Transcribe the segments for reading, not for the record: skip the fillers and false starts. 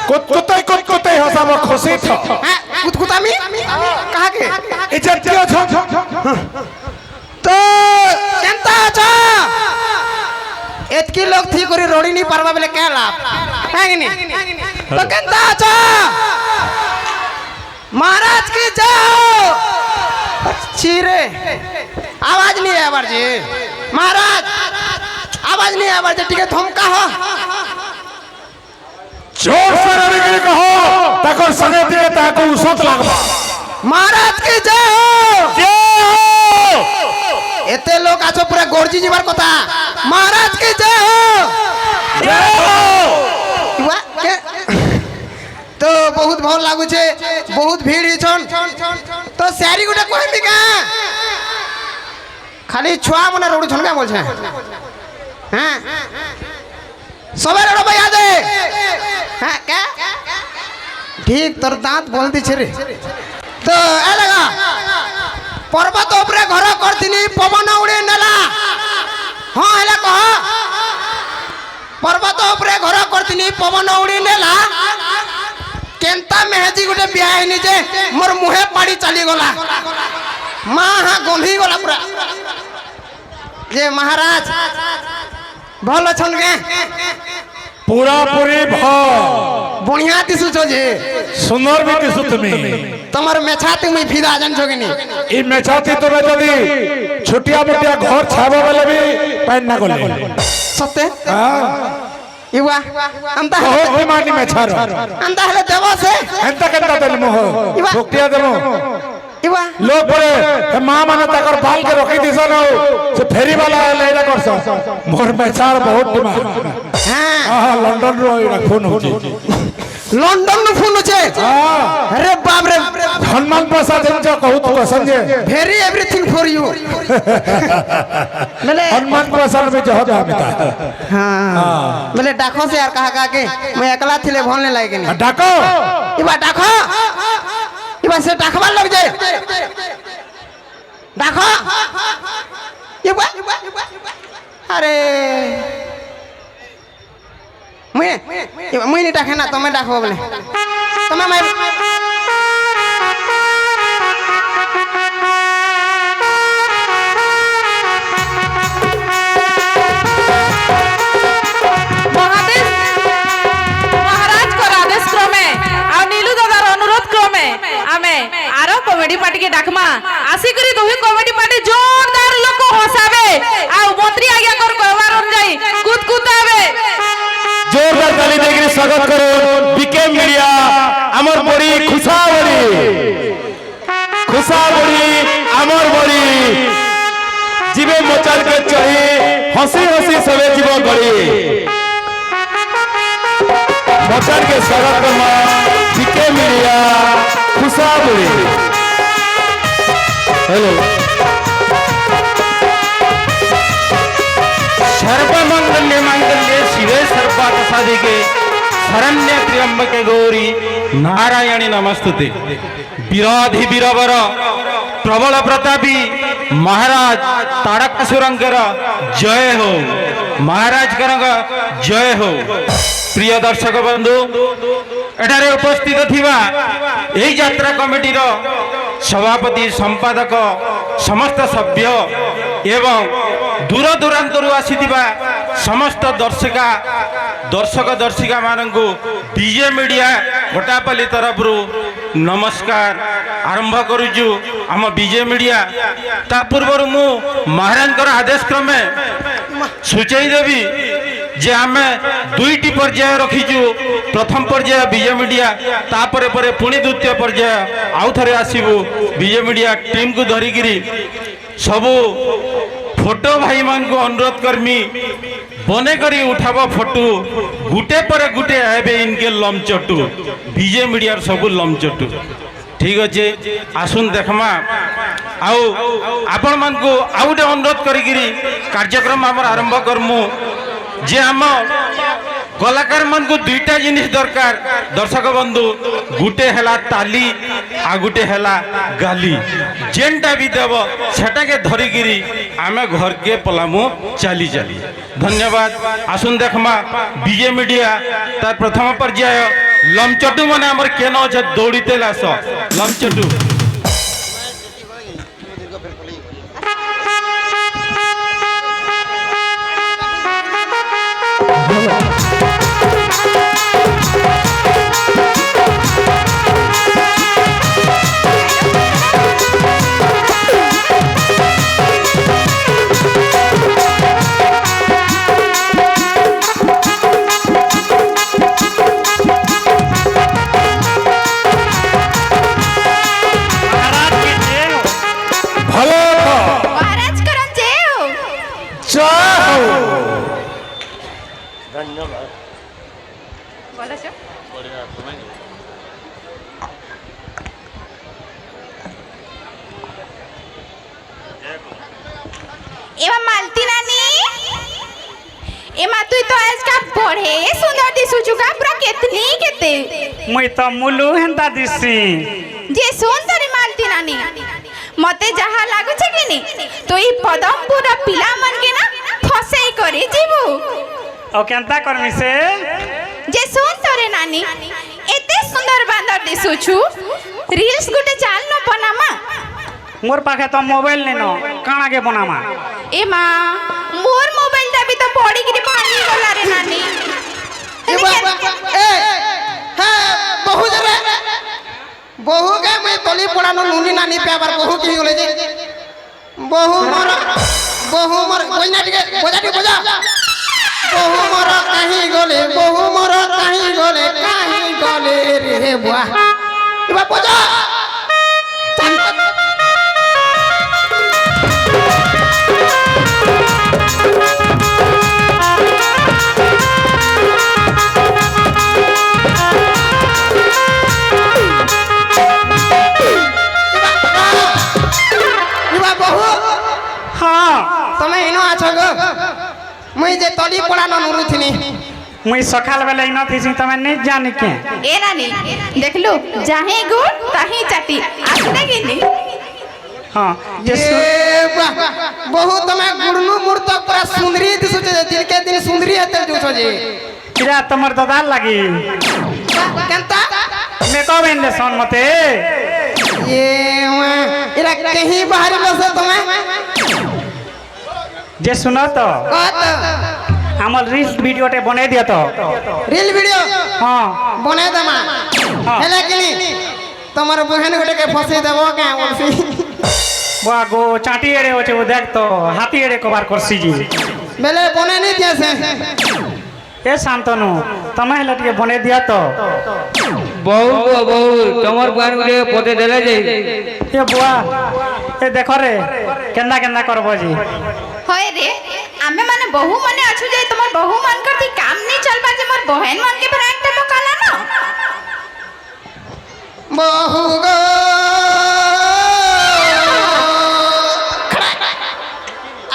कुतकुताई हसाब खुशी छ कुतकुतामी कहा के इज्जत क्यों छ तो केनता छ एतकी लोग थी करी रोड़ी नहीं पारबा बेले क्या लाभ है कि नहीं तो केनता छ महाराज की जय चीरे आवाज नहीं है बार जी महाराज आवाज नहीं है बार जी ठीक है धमका हो जोर से रविगिरी कहो ताको सगे दिए ताको उसत लागबा महाराज की जय हो एते लोग आछो पूरा गोरजी जीवार कथा महाराज की जय हो तो बहुत भल लागु छे बहुत भीड़ ही छन तो सारी गुटा कहबी का खाली छुआ मने रोड छन का बोल छे हां सबे रोड भैया दे हां क्या ठीक तोर दांत बोलती छे रे तो ए लगा पर्वत ऊपर घर करथिनी पवन उड़े नेला हां हेला कह पर्वत ऊपर घर करथिनी पवन उड़ी नेला केनता मेहजी गुटे बिया हेनी जे मोर मुहे पाड़ी चली गला मां हां गंभी गला पूरा जे महाराज भल छन के पूरा पूरी भ बढ़िया दिसु छो जे सुंदर भी दिसु तुमी तमर मेछाती मुई फिदा जान छो कि नी ई मेछाती तोरे जदी छोटिया मोटिया घर छाबो वाले भी पैन ना गले सत्य हां इवा अंता बहुत बेमानी मेछारो अंता हले देवो से एंता केंता देल मोह छोटिया देमो इवा लोग परे मां माने ताकर बाल के रखी दिसन से फेरी वाला लेला करस मोर मेछार बहुत डिमांड हां लंडन रो इरा फोन होची लंडन नु फोन छे अरे बाप रे हनुमान प्रसाद जो कहू तो समझे वेरी एवरीथिंग फॉर यू मैंने हनुमान प्रसाद में जो जाता हां मैंने डाको से यार कहा के मैं अकेला थिले भोलने लायक नहीं डाको इबा डाको इबा से डाकवा लग जाए डाको इबा अरे मुई नहीं डाके ना तुम्हें डाको बोले तुम्हें मैं कॉमेडी पार्टी के डाकमा आसी करी दोही कॉमेडी पार्टी जोरदार लोग को हसावे आ मंत्री आज्ञा कर कहवार जाई कुतकुतावे जोरदार ताली देके स्वागत करो बीके मीडिया अमर बड़ी खुशाबड़ी अमर बड़ी जीवे मोचाल के चढ़ी हंसी हंसी सबे जीव गड़ी मोचाल के स्वागत करमा बीके मीडिया खुशाबड़ी हेलो सर्वमंगल्य मंगल्य शिवे सर्वार्थ साधिके शरण्य त्र्यंबके गौरी नारायणी नमस्तुते विरोधी वीरवर प्रबल प्रतापी महाराज तारकासुरंकर जय हो महाराज जय हो प्रिय दर्शक बंधु एठारे उपस्थित थिबा एही यात्रा कमिटीर सभापति संपादक समस्त सभ्य एवं दूर दूरांतरु आसीथिबा समस्त दर्शक दर्शिका मानंकु बीजे मीडिया घोटापल्ली तरफरु नमस्कार आरंभ करूछु आम बीजे मीडिया ता पूर्व मु महाराजकर आदेश क्रमे सूचई देवी जे आम दुईटी पर्याय रखीचु प्रथम पर्याय बीजे मीडिया तापरे परे पुणी द्वितीय पर्याय आउ थरे आसीबु बीजे मीडिया टीम को धरिकिरी सबु फोटो भाई मान को अनुरोध करमी बने करी उठाबो फोटो गुटे परे गुटे आबे इनके लमचटू बीजे मीडिया सबु लमचटू ठीक अच्छे आसुन देखमा आउ आपण मान को आउ गोटे अनुरोध करी कार्यक्रम आम आरंभ करमु जे आम कलाकार मान को दुईटा जिनिस दरकार दर्शक बंधु गुटे हैला ताली आ गुटे हैला गाली जेनटा भी देव सेटा के धरिकिरी आमे घर के पलामु चली चली धन्यवाद आसुन देखमा बीजे मीडिया तार प्रथम पर्याय লমচটু মানে আমার কেন আছে দৌড়িতে লাস লমচটু ভালো মহারাজ করন যেও চাও বলেছো এবার মালতি নানি এমা তুই তো আজকা বড়ে সুন্দর দিশুছু কা পুরা কেতনি কেতে মুই তো মুলু হেন্তা দিছি যে সুন্দরী মালতি নানি মতে যাহা লাগুছে কিনি তুই পদমপুর পিলা মন কে না ফসেই করে জিবু ও কেনতা করমি সে যে সুন্দরী নানি এতে সুন্দর বান্দর দিশুছু রিলস গুটে চাল ন বনামা মোর পাখে তো মোবাইল নেন কাণাকে বনামা এমা মোর মোবাইলটা বি তো পড়ি গিরি ভাঙি গলা রে নানি ए हाँ बहु जरा बहु के मैं तली पड़ानो नुनी नानी पे आबार बहु की गले जे बहु मोर कोई ना टिके बजा बहु मोर कहीं गले रे बुआ इबा बजा इबा बहु हाँ তুমি ইনো আছো গো মুই যে তলি পড়ানো নুরু থিনি মুই সকাল বেলা ইন থিছি তুমি নি জানি কে এ নানি দেখলু যাহে গুড় তাহি চাটি আসলে কিনি हाँ ये ए वाह बहु তুমি গুড়নু মুরত পুরা সুন্দরী দিছুছে যে দিন के दिन सुंदरी हेते जुछो जे किरा तमर दादा लगी केनता मेकअप इंडस्ट्री मते ये इरा कहीं बाहर बसे तुम्हें जे सुनो तो कहत हमर रील्स वीडियो टे बने दिया तो रील वीडियो हाँ बने दमा हाँ। हेले किनी তোমার বহেন গোটে কে ফসে দেব কে বলছি बुआ गो चाटी एड़े होचे वो देख तो हाथी एड़े कबार करसी जी বেলে বনে নি দিয়েছে ए शांतनु तमे हेला टिके बने दिया तो बहु बहु तमर बुआन गुटे पते देले जे ए बुआ ए देखो रे केंदा केंदा करबो जी হয় রে আমি মানে বহু মনে আছু যে তোমার বহু মন করতি কাম নি চলবা যে মোর বহেন মন কে ফের একটা মকালা না বহু গো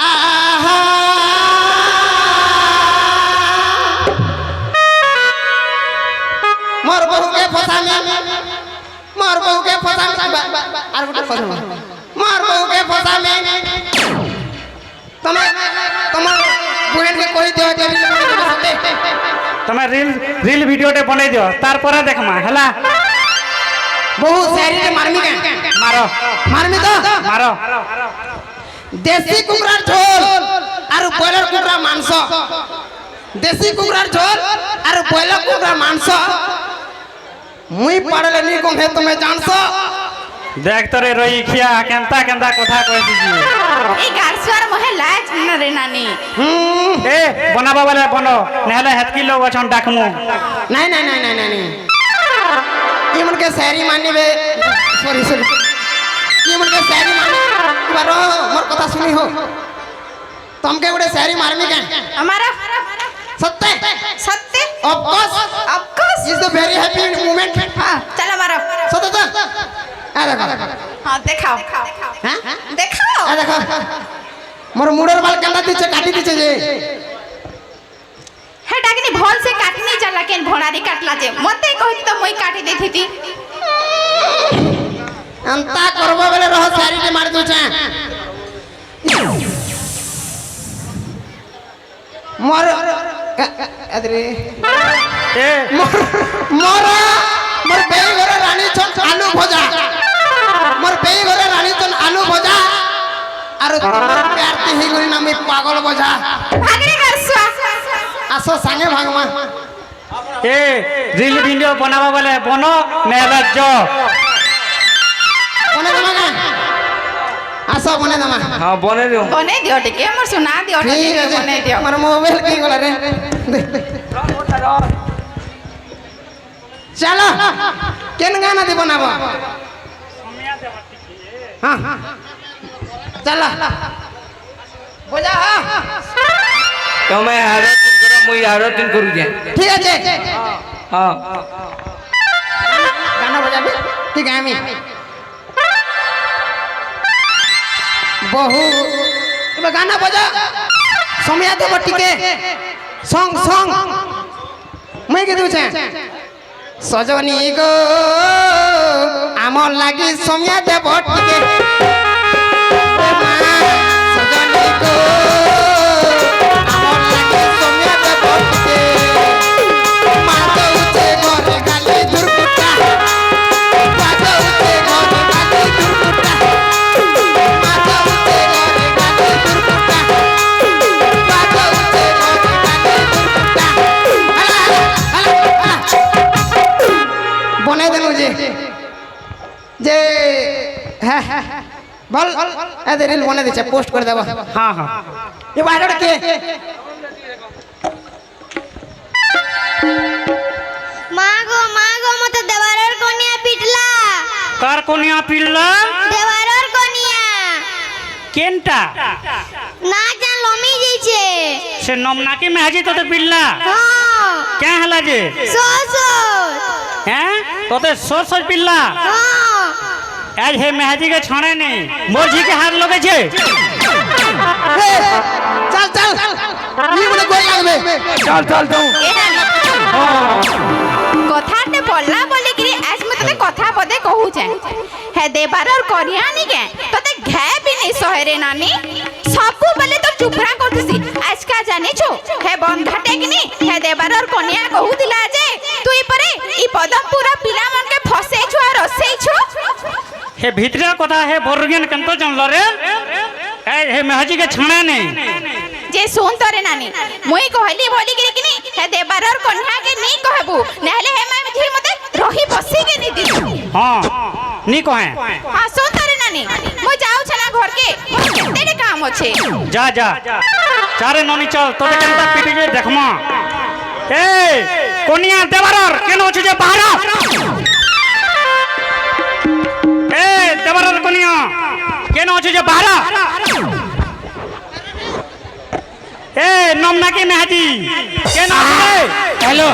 আহা মোর বহু কে ফসামি মোর বহু কে ফসামি আর গোটে কথা মোর বহু কে ফসামি তুমি তোমার বহেন কে কই দিও যে तमे रील वीडियो टे बने दियो तार परे देखमा हला বহু সারি রে মারমি কে मारो মারমি তো मारो দেশি কুকুরার ঝোল আর ব্রয়লার কুকুরার মাংস দেশি কুকুরার ঝোল আর ব্রয়লার কুকুরার মাংস মুই পাড়লে নি কমে তুমি জানছো देख तो रे रोई खिया केंता केंता कथा कहती जी এই গারসুয়ার মহে লাজ না রে নানি ए बनाबा वाले बनो नहले हेतकी लोग अछन डाकमु नहीं नहीं नहीं नहीं नहीं ये मन के शायरी माननी बे सॉरी सॉरी ये मन के शायरी माननी बारो मोर कथा सुनी हो तुमके उड़े शायरी मारमी के हमारा सत्य सत्य of course is the very happy moment हाँ चलो मारो सत्य आ देखो हाँ देखाओ हाँ देखाओ आ देखो मोर मुड़र बाल कंदा दीचे काटी दीचे जे हे डागनी भल से काटनी चला केन भोणारी काटला जे मते कहि तो मुई काटी देथि अंता करबो बेले रह सारी के मार दो छे मोर अदरे ए मोर আর প্যারতে হি গলি না আমি পাগল বোঝা ভাগরে করছুয়া আসো সাঙ্গে ভাগমা এ রিল ভিডিও বনাবা বলে বনো নেলা জ বনে দেমা না আসো বনে দেমা হ্যাঁ বনে দিও বনে দিও টিকে মোর সোনা দিও ঠিক টিকে আছে বনে দিও আমার মোবাইল কি গলা রে চলো কেন গানা দিব না হ্যাঁ চলো বোঝা তুমি আরো দিন করো মুই আরো দিন করু যে ঠিক আছে হ্যাঁ গানা বাজাবি ঠিক আমি বহু এবার গানা বাজা সময় দেব টিকে সং সং মই কে দিউছে সজনী গো আমার লাগি সময় দেব টিকে সজনী গো আমার লাগি সময় দেব টিকে মা দউছে ঘরে গালি দুর্গুটা মা দউছে ঘরে গালি দুর্গুটা মা দউছে ঘরে গালি দুর্গুটা মা দউছে ঘরে গালি দুর্গুটা বনাই দেন যে হ্যাঁ বল এদের রিল বনে দিচ্ছে পোস্ট করে দেবো হ্যাঁ হ্যাঁ এ বাইরে কে মা গো মতে দেওয়ারের কনিয়া পিটলা কার কোনিয়া পিল্লা দেওয়ারের কনিয়া কেনটা না জান লমি যাইছে সে নমনাকে মেহাজি তোতে পিল্লা হ্যাঁ কে হেলা যে শ্বশুর হ্যাঁ তোতে সোর সোর পিল্লা হ্যাঁ আজ হে মেহাজি কে ছড়ে নেই মোরঝি কে হাত লগেছে চল চল নি বলে গোল লাগবে চল চল তো কথাতে বললা বলি কি আজ মে তোতে কথা বদে কহুছে হে দেবারর করিয়া নি কে তোতে ঘে বি নি সহরে নানি সবু বলে তো চুপরা করতিছি আজকা জানিছো হে বন্ধাটে কিনি হে দেবারর কনিয়া কহুতিলা যে তুই পরে ই পদমপুর পিলা মনকে ফসেইছো আর রসেইছো হে ভিতরে কথা হে বড়গেন কেন তো জানল রে এই হে মেহাজি কে ছড়ে নেই যে শুন তোরে নানি মুই কহলি বলি কি কিনি হে দেবারর কন্যা কে নি কহবু নহলে হে মাই ঝি মতে রহি বসি কে নি দি হ্যাঁ নি কহে হ্যাঁ শুন তোরে নানি মুই যাও ছনা ঘর কে কেতে কাম আছে যা যা চারে ননি চল তোতে কেনটা পিটি যে দেখমা এ কোনিয়া দেবারর কেন আছে যে বাহারা এ দেবারর কোনিয়া কেন আছে যে বাহারা এ নমনাকি মেহাজি কেন আছে হ্যালো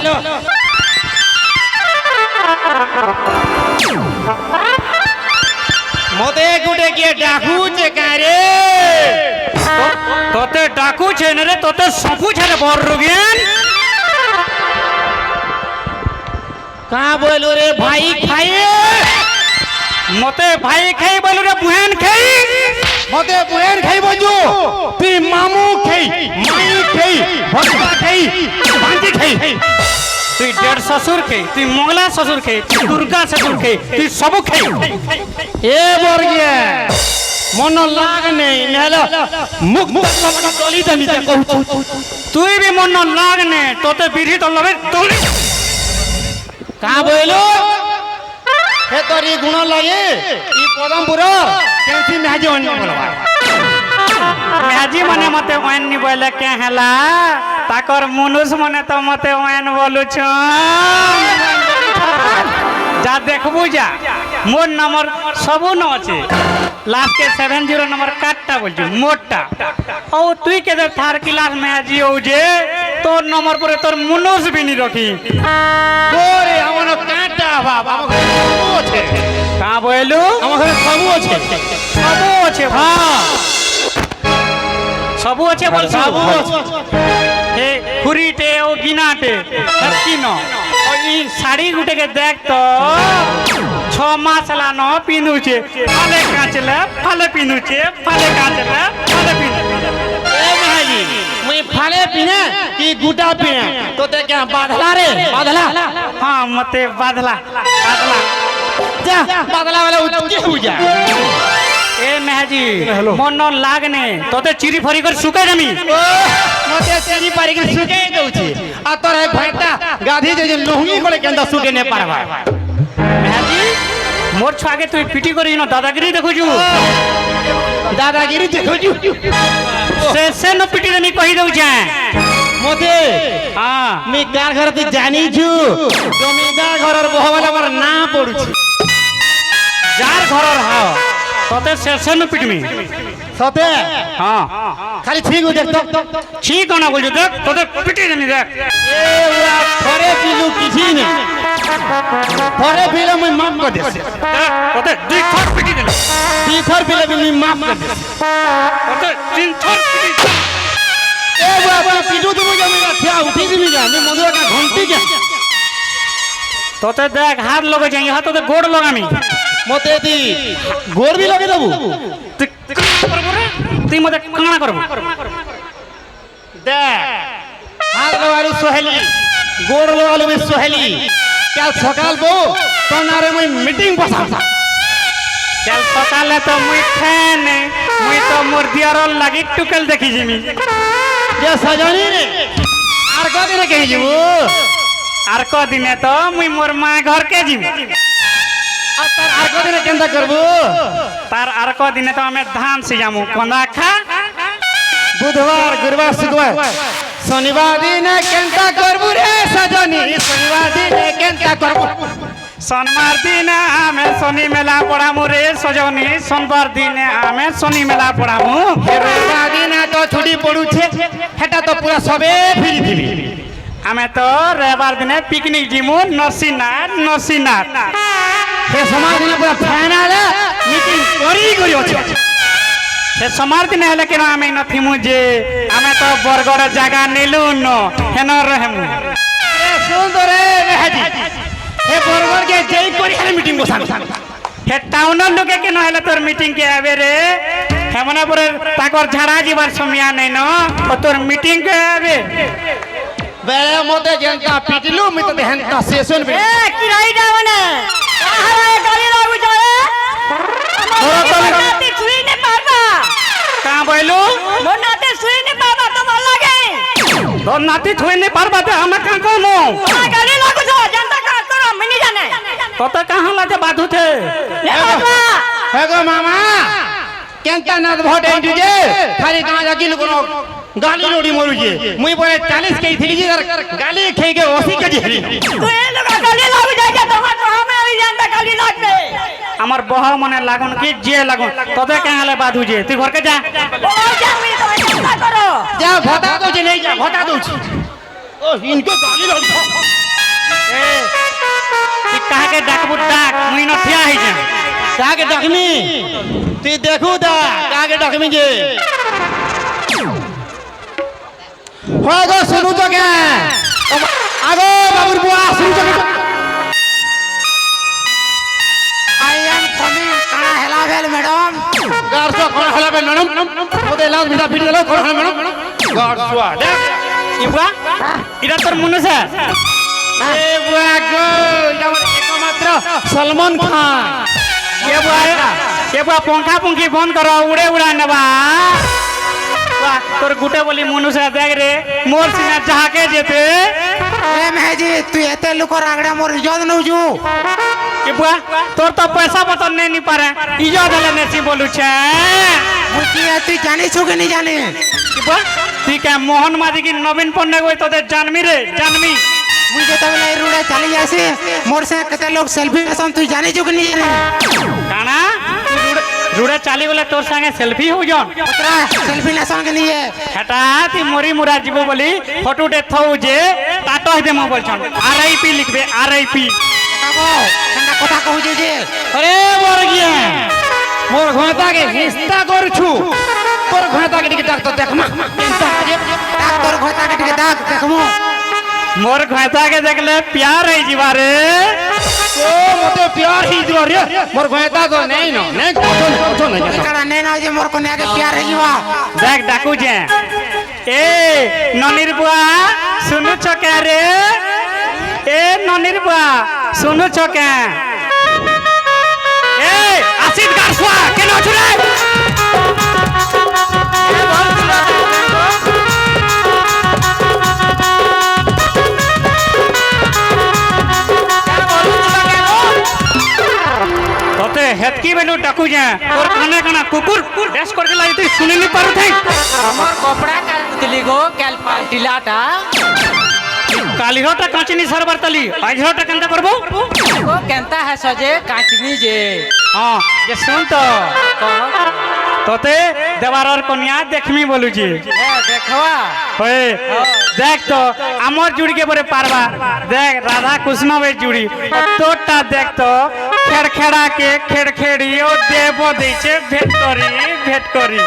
মতে গুটে কে ডাকুছে কারে তোতে ডাকুছে না রে তোতে সপুছে রে বড়গেন কা বলো রে ভাই খাইয়ে মতে ভাই খাই বলু রে বুহেন খাই মতে বুয়ের খাই বজু তুই মামু খাই মাই খাই ভটকা খাই ভাঞ্জি খাই তুই ডেढ़ শ্বশুর খাই তুই মঙ্গলা শ্বশুর খাই তুই দুর্গা শ্বশুর খাই তুই সবু খাই এ বর্গিয়া মন লাগ নেই নেলো মুখ মুখ গলি দামি তে কহু তুই বি মন লাগ নে তোতে বিড়ি তলবে তলি কা বইলো হে তোরি গুণ লাগে ই পদমপুর কেনসি মেহাজি অন্য বলবা মেহাজি মানে মতে ওয়ান নি বলে কে হেলা তাকর মনুষ মানে তো মতে ওয়ান বলুছ যা দেখবু যা মোর নম্বর সবু ন আছে লাস্ট के 70 नंबर काटता बोलछु मोटा ओ तुई के दर थार क्लास में आजी हो जे तोर नंबर पर तोर मनुष भी नहीं रखी ওরে আমার কাঁটা বাবা আমার সবু আছে का बोलू আমার ঘরে সবু আছে सबू আছে হ্যাঁ सबू আছে বল সবু सबू আছে हे खुरीटे ओ गिनाटे हत्ती न ओ ई साड़ी गुटे के देख तो 6 मास ला न पिनुचे फाले काचले फाले पिनुचे फाले काचले फाले पिनुचे এ মেহাজি মুই ফালে পিনে কি গুটা পিনে তোতে কে বাঁধলা রে বাঁধলা हाँ मते बादला बादला যা বাঁধলা वाला উঠি হু যা এ মেহাজি মন লাগনে তোতে চিরি ফরি করে শুকাই যামি মতে চেরি পারিকি শুকাই দউছি আর তোর এই ভাইটা গাধি যে লহুঙ্গি করে কেন্দা শুকে নে পারবা মেহাজি মোর ছুয়াকে তুই পিটি করি না দাদাগিরি দেখুছু দাদাগিরি দেখুছু সে ন পিটি দেমি কহি দউছে মতে হ্যাঁ আমি কার ঘরে তুই জানিছু জমিদার ঘরের বহবালে আমার না পড়ুছি যার ঘরর হাও তোতে সে ন পিটমি সতে হ্যাঁ খালি ঠিক হই দেখ তো ঠিক না বলছো দেখ তোদের পিটি দেমি দেখ এ ওরা থরে পিলু কিছু নেই থরে পিলে মই মাফ করে দিস দেখ, তোদের দুই থর পিটি দিল দুই থর পিলে আমি মাফ করে দিস তোদের তিন থর পিটি দিল। এ বাবা পিটু তুমি জমি রাখিয়া উঠি দিবি যা আমি মধুরা কা ঘন্টি যা তোতে দেখ হাত লগে যাই হাত তোদের গোড় লগামি মতে দি গোর বি লগে দেবু তুই কানা করবো রে তুই মতে কানা করবো দেখ হাত লগালু সোহেলি গোর লগালু বি সোহেলি কাল সকাল বউ তোনারে মই মিটিং বসাম কাল সকালে তো মুই খেনে মুই তো মোর দিয়ারর লাগি টুকেল দেখি জিমি যে সজনি রে আর কদিনে কে যাবো আর কদিনে তো মুই মোর মা ঘরকে জিমি আর তার আর কদিনে কেনটা করবো তার আর কদিনে তো আমি ধান সিজামু কন্দা খা বুধবার গুরুবার শুক্রবার শনিবার দিনে কেনটা করবো রে সজনি শনিবার দিনে কেনটা করবো সোমবার দিনে আমি শনি মেলা পড়ামু রে সজনি সোমবার দিনে আমি শনি মেলা পড়ামু রবিবার দিনে তো ছুটি পড়ুছে সেটা তো পুরা সবে ফিরি ফিরি আমি তো রবিবার দিনে পিকনিক জিমু নরসিংনাথ সে সমাজ দিনে পুরা ফাইনাল মিটিং করি আছে সে সোমবার দিনে হলে কেন আমি নথিমু যে আমি তো বরগড়ের জায়গা নিলু ন হেন রহেমু সুন্দর রে মেহাজি হে বরবর কে যেই করি হলে মিটিং বসান হে টাউনের লোকে কেন হলে তোর মিটিং কে আবে রে হেমনা পরে তাকর ঝাড়া যাবার সময় নেই ন ও তোর মিটিং কে আবে বেড়ে মতে যেনটা পিটিলু মি তো হেনটা সেশন বি কি রাই যাও না আহারে গালি লাগু যাবে নাতে ছুই নে পারবা কা বইলু মোর নাতে ছুই নে পারবা তোমার লাগে তোর নাতি থুই নে পারবা তে আমি কা কমু গালি লাগু যা জানতা কাজ করো মিনি জানে কত কাহা লাগে বাধুতে নে বাবা হে গো মামা কেনটা না ভোট এন্টু যে খালি গাঁ জাকিল কোনো গালি লোড়ি মরুছে মুই পরে 40 কেজি থিলি আর গালি খেয়ে গে 80 কেজি হেরি তুই এ লোক গালি লাগু যাই তোমার তো আমি ওই জানতা গালি লাগবে আমার বহ মনে লাগুন কি যে লাগুন তবে কাহলে বাধু যে তুই ঘরকে যা ও জামি তো চিন্তা করো যা ভোটা দউছি নেই যা ভোটা দউছি ও ইনকে গালি লোড়ি এ তুই কাহাকে ডাকবু ডাক মুই ন ঠিয়া হই যা কাকে ডাকমি তুই দেখু দা কাকে ডাকমি যে হয় গো শুনু তো কে আগো বাবুর বুয়া শুনু তো আই এম কমিং কানা হেলা ভেল ম্যাডাম গারসো কোন হলা বে ম্যাডাম ওদে লাজ বিদা পিটি দিলো কোন হলা ম্যাডাম গারসো দেখ ইবুয়া ইরা তোর মনে আছে এ বুয়া গো এটা আমার একমাত্র সলমান খান কে বুয়া পঙ্খা পঙ্খি বন্ধ কর উড়ে উড়া নেবা বাহ, তোর গুটে বলি মনুষা দেখ রে মোর সিনা যাহাকে যেতে এ মেহেজি তুই এতে লোকর আগড়া মোর ইজ্জত নউজু কে বুয়া তোর তো পয়সা পতন নেই নি পারে ইজো দলে নেছি বলুছে মুই কি তুই জানিছু কি নি জানি কে বুয়া তুই কে মোহন মাঝি কি নবীন পণ্ডিত ওই তোদের জানমি রে জানমি মুই যেতবেলে এই রুড়ে চালি যাইছি মোর সে কেতে লোক সেলফি নেছন তুই জানিছু কি নি জানি কানা তুই রুড়ে চালি গলে তোর সঙ্গে সেলফি হউ জন পুত্রা সেলফি নেছন কি নি হেটা তুই মরি মুরা যাব বলি ফটোটে থউ যে টাটো দে মো বলছন আরআইপি লিখবে আরআইপি কাকো কেনটা কথা কহুছে যে আরে মোর গিয়া মোর ঘোঁতাকে হিস্তা করছু তোর ঘোঁতাকে টিকে ডাক্তার দেখমা কেনটা যে ডাক্তার ঘটাকে টিকে ডাক দেখমু মোর ঘাতাকে দেখলে প্যার হই ଯିବା রে ও মতে প্যার হি দিও রে মোর ঘোঁতা তো নেই ন নেই কোঠো নাই কাড়া নে না যে মোর কোনে আগে প্যার হই যাবা দেখ ডাকু যে এ ননির বুয়া শুনু ছকে রে এ ননির বুয়া শুনু ছকে এ আসি পণ্ডিত গারসুয়া কেন আছো রে? তোতে হেতকি বেলু ডাকু যা তোর কানে কানা কুকুর ড্যাশ করকে লাগি তুই শুনি নি পারু থাই। আমার কপড়া কাটলি গো ক্যাল পাল্টিলাটা কালিহটা কাঁচিনি সারবার তালি আজহটা কেনটা করবো? ও কেনতা है সজে কাটনি যে হ্যাঁ যে শুন তো তোতে দেবারর কন্যা দেখমি বলুছি। হ্যাঁ দেখবা হয়ে দেখ তো আমার জুড়িকে পরে পারবা দেখ রাধা কৃষ্ণবের জুড়ি তোরটা দেখ তো খেড়খেড়াকে খেড়খেড়ি ও দেব দিয়েছে ভেট করি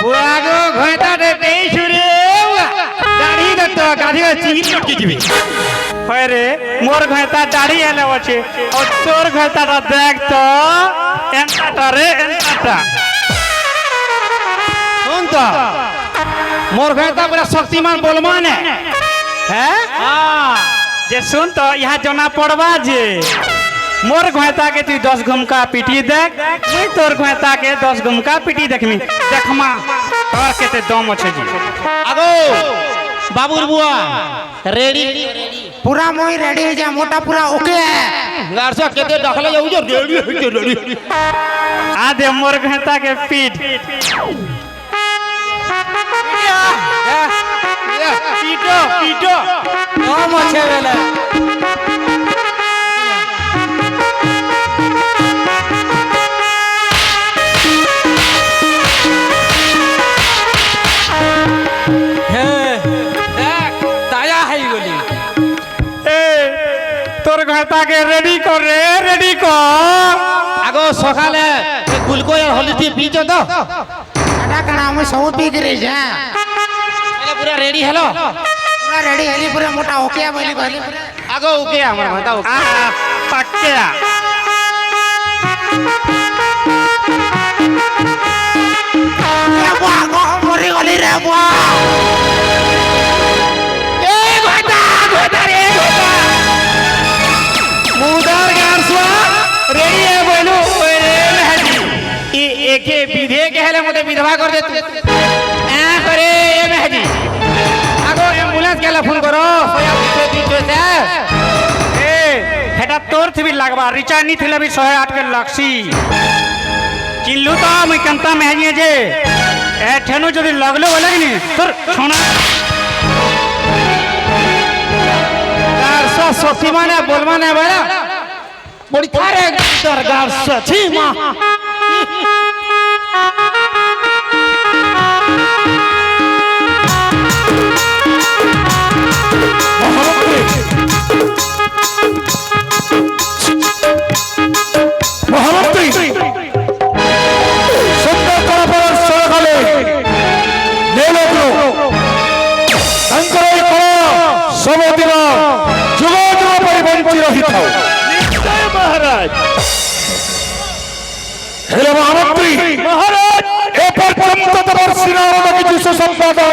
বুয়াগো ঘয়টা রে সুরে দাড়ি দত্ত গাধি চিংড়ি লটকে যাবে। হয় রে মোর ঘয়তা দাড়ি এলে আছে ও তোর ঘয়তাটা দেখ তো এন্টাটা রে এন্টাটা। শুন তো মোর ঘয়টা বড় শক্তিমান বলমান হ্যাঁ যে শুন তো ইহা জনা পড়বা যে মোর ঘয়তাকে তুই 10 ঘুমকা পিটি দেখ তুই তোর ঘয়তাকে 10 ঘুমকা পিটি দেখমি দেখমা তোর কেতে দম আছে জি। আগো বাবুর বুয়া রেডি पूरा मोई रेडी है जा मोटा पूरा ओके है গারসা কেতে ডাকলে যাও যে রেডি आ दे मोर घयताके पीट পিটো পিটো কম আছে বেলা দেখ তাজা হয়ে গলি ए তোর ঘয়তাকে রেডি কর রে রেডি কর। আগো সকালে গুলকো আর হলদি পিটো তো कड़ा कड़ा मैं सब पी के रही जा তাহলে পুরা রেডি হলো पूरा रेडी है पूरा मोटा ओके है बोली बोली আগো ওকে আমার ঘয়টা ওকে आ पक्के रे बुआ को मरी गली रे बुआ এ ঘয়টা ঘয়টা রে ঘয়টা মুদার গারসা রেডি है বইলু ওই রে মেহদি ই একে বিধে কে হেলে মতে বিধবা कर दे तू এ করে এ মেহদি আগো অ্যাম্বুলেন্স কেলা ফোন করো সয়া দিতে সে ए হেটা তোর থিবি লাগবা রিচার্জ নি থিলে বি 108 के লাগছি চিল্লু তো আমি কান্তা মেহনিয়ে যে এ ঠেনু যদি লাগলো বলে নি তোর সোনা গারসা সতি মানে বলবা না বড়া বড়ি থারে তোর গারসা ছি মা মহামন্ত্রী সুন্দর করাপড়ার সরকালে নেলগ্ন তাঙ্কর এই করা সমদিন যুগ যুগ পরিবঞ্চি রহিত নিশ্চয় মহারাজ। হেলে মহামন্ত্রী মহারাজ এ পর্যন্ত তোমার সিনার কিছু সুসম্পাদক